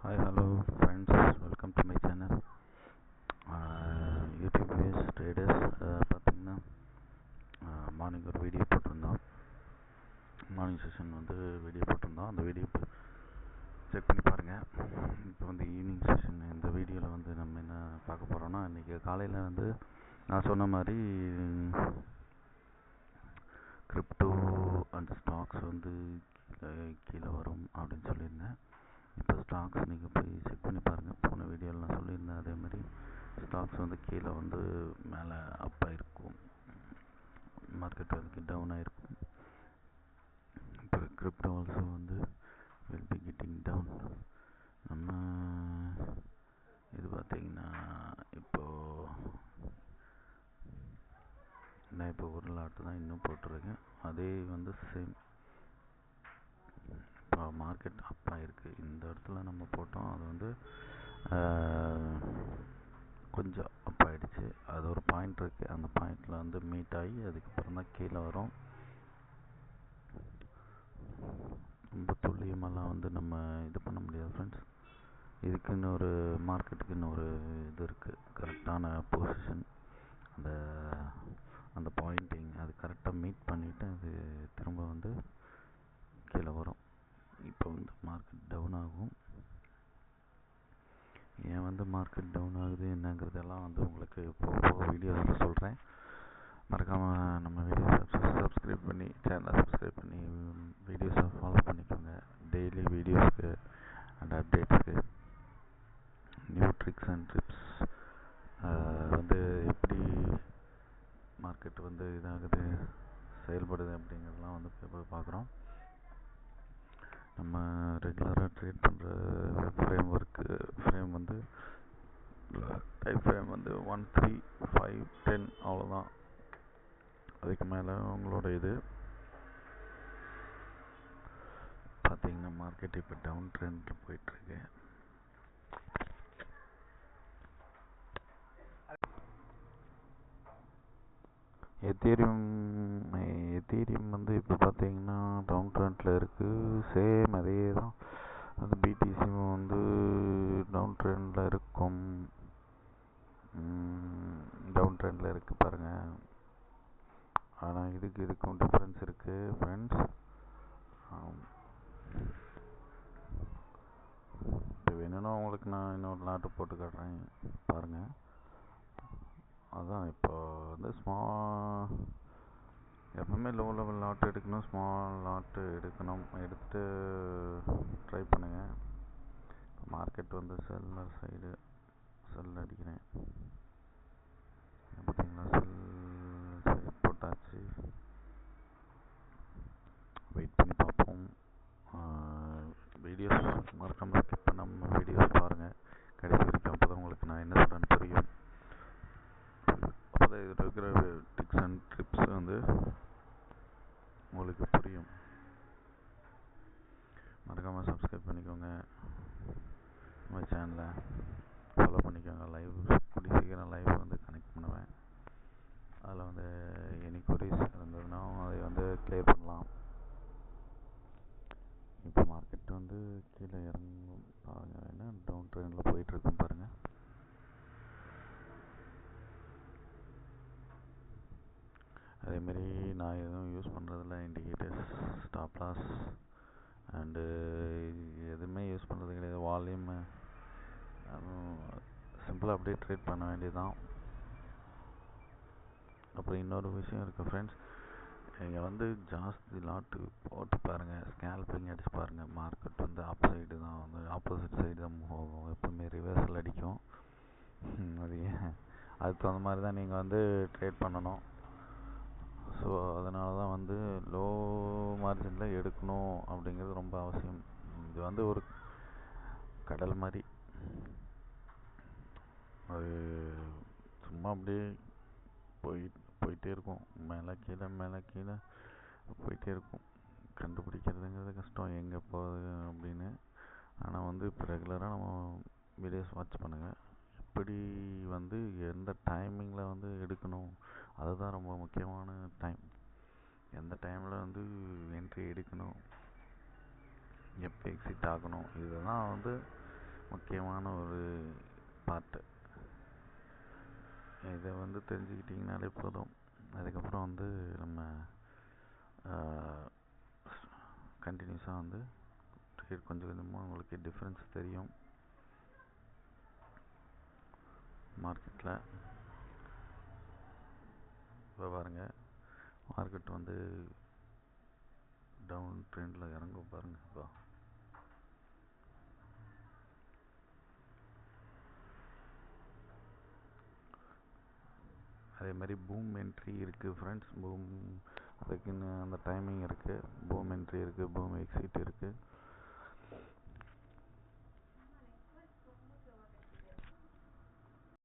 Hi, hello friends, welcome to my channel. YouTube base traders பார்த்திங்கன்னா morning ஒரு video போட்டிருந்தோம். Morning session video போட்டிருந்தோம். அந்த வீடியோ செக் பண்ணி பாருங்கள். இப்போ ஈவினிங் செஷன் இந்த வீடியோவில் நம்ம என்ன பார்க்க போகிறோன்னா, இன்றைக்கி காலையில் நான் சொன்ன மாதிரி கிரிப்டோ அண்ட் ஸ்டாக்ஸ் கீழே வரும் அப்படின்னு சொல்லியிருந்தேன். இப்போ ஸ்டாக்ஸ் நீங்கள் போய் செக் பண்ணி பாருங்கள். போன வீடியோவில் நான் சொல்லியிருந்தேன் அதேமாதிரி ஸ்டாக்ஸ் கீழே மேலே அப் ஆகிருக்கும், மார்க்கெட் டவுன் ஆகிருக்கும். இப்போ crypto also will be getting down. நம்ம இது பார்த்திங்கன்னா நான் இப்போ ஒரு லாட்டு தான் இன்னும் போட்டிருக்கேன். அதே சேம் இப்போ மார்க்கெட் அப் ஆகிருக்கு. இந்த இடத்துல நம்ம போட்டோம், அது கொஞ்சம் அப் ஆகிடுச்சு. அது ஒரு பாயிண்ட் இருக்குது, அந்த பாயிண்டில் மீட் ஆகி அதுக்கப்புறம் தான் கீழே வரும். ரொம்ப துல்லியமெல்லாம் நம்ம இது பண்ண முடியாது ஃப்ரெண்ட்ஸ். இதுக்குன்னு ஒரு மார்க்கெட்டுக்குன்னு ஒரு இது இருக்குது, கரெக்டான பொசிஷன். அந்த பாயிண்டிங் அது கரெக்டாக மீட் பண்ணிவிட்டு அது திரும்ப கீழே வரும். இப்போ மார்க்கெட் டவுன் ஆகும். ஏன் மார்க்கெட் டவுன் ஆகுது என்னங்கிறதெல்லாம் உங்களுக்கு போக வீடியோஸில் சொல்கிறேன். மறக்காமல் நம்ம வீடியோஸை சப்ஸ்கிரைப் பண்ணி சேனலை சப்ஸ்கிரைப் பண்ணி வீடியோஸை ஃபாலோ பண்ணிக்கோங்க. டெய்லி வீடியோஸ்க்கு அண்ட் அப்டேட்ஸ்க்கு நியூ ட்ரிக்ஸ் அண்ட் டிப்ஸ் எப்படி மார்க்கெட் இதாகுது செயல்படுது அப்படிங்கிறதெல்லாம் போய் பார்க்குறோம். நம்ம ரெகுலராக ட்ரேட் பண்ணுற ஃப்ரேம் டைம் ஃப்ரேம் 1, 3, 5, 10 அவ்வளோதான். அதுக்கு மேலே உங்களோட இது பார்த்திங்கன்னா மார்க்கெட் இப்போ டவுன் ட்ரெண்டில் போயிட்டுருக்கு. எத்தீரியம் இப்போ பார்த்திங்கன்னா டவுன் ட்ரெண்டில் இருக்குது. சேம் அதே தான் பிடிசியும் டவுன் ட்ரெண்டில் இருக்கும். டவுன் ட்ரெண்டில் இருக்குது பாருங்கள். ஆனால் இதுக்கும் டிஃப்ரென்ஸ் இருக்குது ஃப்ரெண்ட்ஸ். இப்போ வேணும்னா உங்களுக்கு நான் இன்னொரு லாட்டு போட்டு காட்டுறேன் பாருங்கள். அதான் இப்போ எப்பவுமே லோ லெவல் லாட் எடுக்கணும், ஸ்மால் லாட்டு எடுத்துகிட்டு ட்ரை பண்ணுங்கள். இப்போ மார்க்கெட் செல்லர் சைடு செல் அடிக்கிறேன் பார்த்தீங்களா. செல் சைடு போட்டாச்சு. வெயிட் பண்ணி பார்ப்போம். வீடியோஸ் மறக்காமல் ஸ்கிப் பண்ணாமல் வீடியோஸ் பாருங்கள் கடைசி வரைக்கும். அப்போ தான் உங்களுக்கு நான் என்ன சொல்கிறேன்னு புரியும். அப்போ தான் இதில் இருக்கிற டிப்ஸ் அண்ட் ட்ரிப்ஸ் உங்களுக்கு புரியும். மறக்காமல் சப்ஸ்கிரைப் பண்ணிக்கோங்க, நம்ம சேனலை ஃபாலோ பண்ணிக்கோங்க. லைவ் கூடிய சீக்கிரம் லைவ் கனெக்ட் பண்ணுவேன். அதில் எனி குவரிஸ் இருந்ததுன்னா அதை கிளியர் பண்ணலாம். இப்போ மார்க்கெட் கீழே இறங்கும் பாருங்கள். என்ன டவுன் ட்ரெண்டில் போயிட்டுருக்கும் பாருங்கள். அதேமாரி நான் எதுவும் யூஸ் பண்ணுறதில்ல, இண்டிகேட்டர்ஸ், ஸ்டாப் லாஸ் அண்டு எதுவுமே யூஸ் பண்ணுறது கிடையாது. வால்யூம் சிம்பிளாக அப்படியே ட்ரேட் பண்ண வேண்டியதுதான். அப்புறம் இன்னொரு விஷயம் இருக்குது ஃப்ரெண்ட்ஸ், நீங்கள் ஜாஸ்தி லாட்டு போட்டு பாருங்கள், ஸ்கேல்பிங் அடிச்சு பாருங்கள். மார்க்கெட் அப் சைடு தான் ஆப்போசிட் சைடு தான் மூவ் ஆகும். எப்போவுமே ரிவர்ஸில் அடிக்கும். அதுக்கு தகுந்த மாதிரி தான் நீங்கள் ட்ரேட் பண்ணணும். ஸோ அதனால தான் லோ மார்ஜினில் எடுக்கணும் அப்படிங்கிறது ரொம்ப அவசியம். இது ஒரு கடல் மாதிரி, அது சும்மா அப்படியே போயிட்டே இருக்கும். மேலே கீழே போயிட்டே இருக்கும். கண்டுபிடிக்கிறதுங்கிறது கஷ்டம் எங்கே போகுது அப்படின்னு. ஆனால் இப்போ ரெகுலராக நம்ம வீடியோஸ் வாட்ச் பண்ணுங்கள். எப்படி எந்த டைமிங்கில் எடுக்கணும், அதுதான் ரொம்ப முக்கியமான டைம். எந்த டைமில் என்ட்ரி எடுக்கணும், எப்போ எக்ஸிட் ஆகணும், இதெல்லாம் முக்கியமான ஒரு பார்ட்டு. இதை வந்து தெரிஞ்சுக்கிட்டிங்கனாலே போதும். அதுக்கப்புறம் வந்து நம்ம கண்டினியூஸாக வந்து ட்ரேட் கொஞ்சம் கொஞ்சமாக உங்களுக்கு டிஃப்ரென்ஸ் தெரியும் மார்க்கெட்டில். இப்போ பாருங்கள், மார்க்கெட் வந்து டவுன் ட்ரெண்டில் இறங்கும் பாருங்கள். இப்போ அதே மாதிரி பூம் என்ட்ரி இருக்குது ஃப்ரெண்ட்ஸ். பூம் அதுக்குன்னு அந்த டைமிங் இருக்குது. பூம் என்ட்ரி இருக்குது, பூம் எக்ஸிட் இருக்குது.